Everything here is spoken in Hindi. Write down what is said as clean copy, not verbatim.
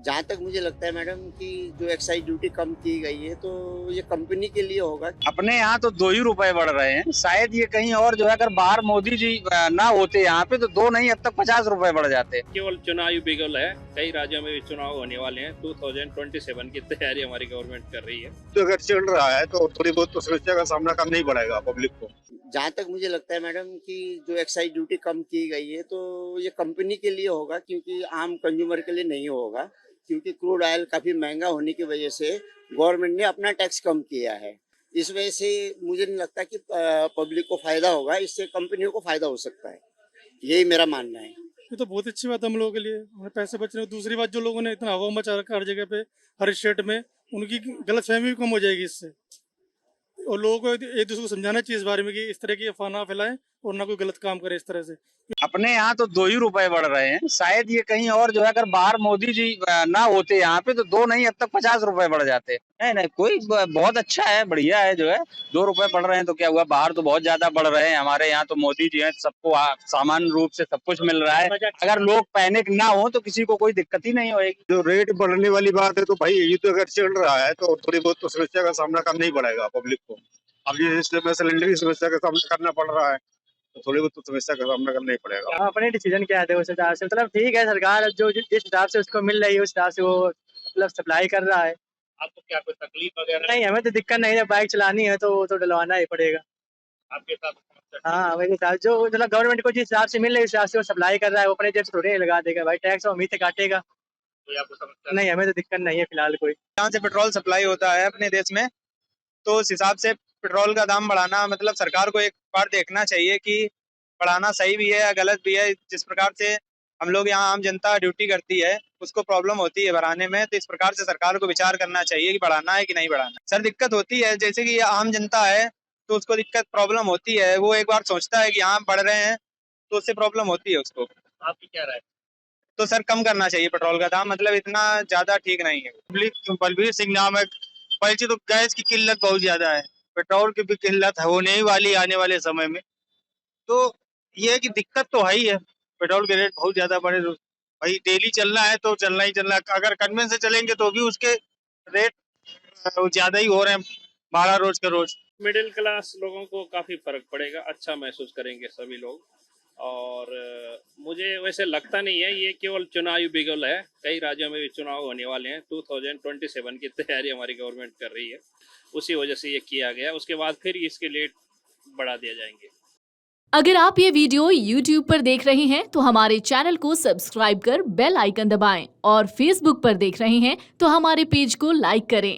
जहाँ तक मुझे लगता है मैडम कि जो एक्साइज ड्यूटी कम की गई है तो ये कंपनी के लिए होगा। अपने यहाँ तो 2 ही रुपए बढ़ रहे हैं, शायद ये कहीं और जो है अगर बाहर मोदी जी ना होते यहाँ पे तो 2 नहीं अब तक 50 रुपए बढ़ जाते। केवल चुनावी बिगुल है। कई राज्यों में भी चुनाव होने वाले हैं। 2027 की तैयारी हमारी गवर्नमेंट कर रही है। तो अगर चल रहा है तो थोड़ी बहुत तो समस्या का सामना करना ही पड़ेगा पब्लिक को। जहाँ तक मुझे लगता है मैडम कि जो एक्साइज ड्यूटी कम की गई है तो ये कंपनी के लिए होगा, क्योंकि आम कंज्यूमर के लिए नहीं होगा, क्योंकि क्रूड ऑयल काफ़ी महंगा होने की वजह से गवर्नमेंट ने अपना टैक्स कम किया है। इस वजह से मुझे नहीं लगता कि पब्लिक को फ़ायदा होगा, इससे कंपनियों को फ़ायदा हो सकता है। यही मेरा मानना है। ये तो बहुत अच्छी बात है हम लोगों के लिए, हमें पैसे बच रहे हैं। दूसरी बात, जो लोगों ने इतना हवा मचा रखा हर जगह पे, हर स्टेट में, उनकी गलतफहमी भी कम हो जाएगी इससे। और लोगों को एक दूसरे को समझाना चाहिए इस बारे में कि इस तरह की अफवाह ना फैलाएं और ना कोई गलत काम करे इस तरह से। अपने यहाँ तो 2 ही रुपए बढ़ रहे हैं, शायद ये कहीं और जो है अगर बाहर मोदी जी ना होते यहाँ पे तो 2 नहीं अब तक 50 रुपए बढ़ जाते। नहीं नहीं कोई बहुत अच्छा है, बढ़िया है जो है 2 रुपए बढ़ रहे हैं तो क्या हुआ, बाहर तो बहुत ज्यादा बढ़ रहे हैं, हमारे यहाँ तो मोदी जी हैं, सबको सामान्य रूप से सब कुछ मिल रहा है। अगर लोग पैनिक ना हो तो किसी को कोई दिक्कत ही नहीं होगी। जो रेट बढ़ने वाली बात है तो भाई ये तो अगर चल रहा है तो थोड़ी बहुत तो समस्या का सामना करना ही पड़ेगा पब्लिक को। अब ये सिलेंडर की समस्या का सामना करना पड़ रहा है तो थोड़ी बहुत तो समस्या का सामना करना ही पड़ेगा। अपने डिसीजन क्या है उस हिसाब से, मतलब ठीक है, सरकार जो जिस हिसाब से उसको मिल रही है उस हिसाब से वो मतलब सप्लाई कर रहा है। आपको क्या कोई तकलीफ वगैरह? नहीं, हमें तो दिक्कत नहीं है, बाइक चलानी है तो वो तो डलवाना ही पड़ेगा। आपके साथ हाँ, वही हिसाब जो मतलब गवर्नमेंट को जिस हिसाब से मिल रही है उस हिसाब से वो सप्लाई कर रहा है, वो अपने जेब से थोड़ी लगा देगा भाई, टैक्स वो उम्मीद से काटेगा। कोई आपको समस्या? नहीं, हमें तो दिक्कत नहीं है फिलहाल कोई। जहाँ से पेट्रोल सप्लाई होता है अपने देश में, तो उस हिसाब से पेट्रोल का दाम बढ़ाना, मतलब सरकार को एक बार देखना चाहिए कि बढ़ाना सही भी है या गलत भी है। जिस प्रकार से हम लोग यहाँ आम जनता ड्यूटी करती है उसको प्रॉब्लम होती है बढ़ाने में, तो इस प्रकार से सरकार को विचार करना चाहिए कि बढ़ाना है कि नहीं बढ़ाना है। सर दिक्कत होती है, जैसे कि ये आम जनता है तो उसको दिक्कत प्रॉब्लम होती है, वो एक बार सोचता है कि यहाँ बढ़ रहे हैं तो उससे प्रॉब्लम होती है उसको। आपकी क्या राय? तो सर कम करना चाहिए पेट्रोल का दाम, मतलब इतना ज्यादा ठीक नहीं है। बलबीर सिंह नाम है। पहले तो गैस की किल्लत बहुत ज्यादा है, पेट्रोल की भी किल्लत होने ही वाली आने वाले समय में। तो ये है कि दिक्कत तो है ही है, पेट्रोल के रेट बहुत ज्यादा बढ़े तो भाई डेली चलना है तो चलना ही चलना है। अगर कन्वेंस से चलेंगे तो भी उसके रेट ज्यादा ही हो रहे हैं, भाड़ा रोज के रोज। मिडिल क्लास लोगों को काफी फर्क पड़ेगा, अच्छा महसूस करेंगे सभी लोग। और मुझे वैसे लगता नहीं है ये केवल चुनावी बिगुल है। कई राज्यों में भी चुनाव होने वाले हैं। 2027 की तैयारी हमारी गवर्नमेंट कर रही है, उसी वजह से ये किया गया। उसके बाद फिर इसके रेट बढ़ा दिए जाएंगे। अगर आप ये वीडियो YouTube पर देख रहे हैं तो हमारे चैनल को सब्सक्राइब कर बेल आइकन दबाएं और Facebook पर देख रहे हैं तो हमारे पेज को लाइक करें।